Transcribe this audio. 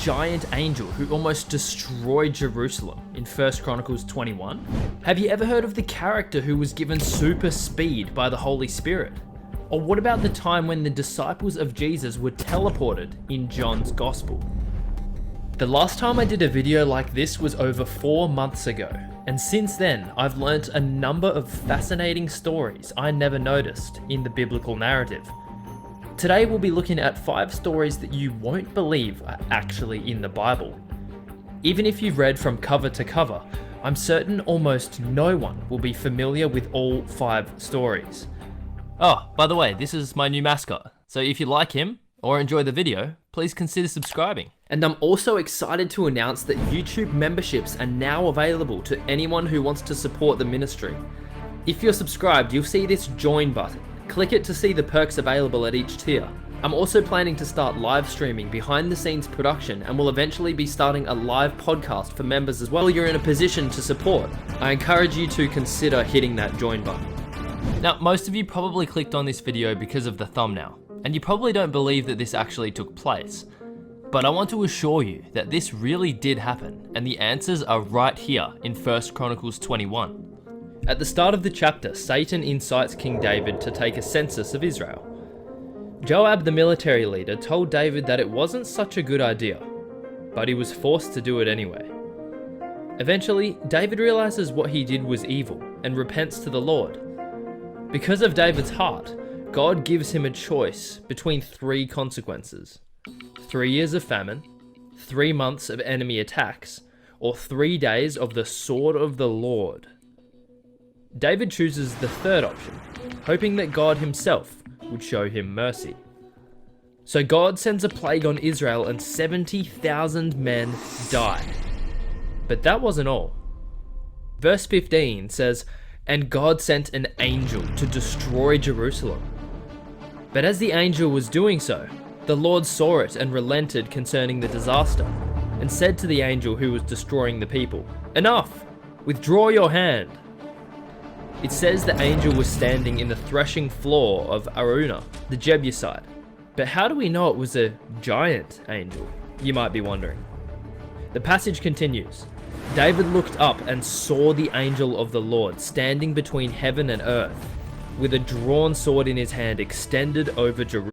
giant angel who almost destroyed Jerusalem in 1 Chronicles 21? Have you ever heard of the character who was given super speed by the Holy Spirit? Or what about the time when the disciples of Jesus were teleported in John's Gospel? The last time I did a video like this was over 4 months ago, and since then I've learnt a number of fascinating stories I never noticed in the biblical narrative. Today we'll be looking at 5 stories that you won't believe are actually in the Bible. Even if you've read from cover to cover, I'm certain almost no one will be familiar with all 5 stories. Oh, by the way, this is my new mascot, so if you like him or enjoy the video, please consider subscribing. And I'm also excited to announce that YouTube memberships are now available to anyone who wants to support the ministry. If you're subscribed, you'll see this join button. Click it to see the perks available at each tier. I'm also planning to start live streaming behind the scenes production and will eventually be starting a live podcast for members as well. You're in a position to support. I encourage you to consider hitting that join button. Now, most of you probably clicked on this video because of the thumbnail, and you probably don't believe that this actually took place. But I want to assure you that this really did happen, and the answers are right here in 1 Chronicles 21. At the start of the chapter, Satan incites King David to take a census of Israel. Joab, the military leader, told David that it wasn't such a good idea, but he was forced to do it anyway. Eventually, David realizes what he did was evil and repents to the Lord. Because of David's heart, God gives him a choice between 3 consequences: 3 years of famine, 3 months of enemy attacks, or 3 days of the sword of the Lord. David chooses the third option, hoping that God himself would show him mercy. So God sends a plague on Israel and 70,000 men die. But that wasn't all. Verse 15 says, "And God sent an angel to destroy Jerusalem. But as the angel was doing so, the Lord saw it and relented concerning the disaster, and said to the angel who was destroying the people, 'Enough! Withdraw your hand.' It says the angel was standing in the threshing floor of Araunah, the Jebusite. But how do we know it was a giant angel, you might be wondering. The passage continues. David looked up and saw the angel of the Lord standing between heaven and earth, with a drawn sword in his hand extended over Jerusalem.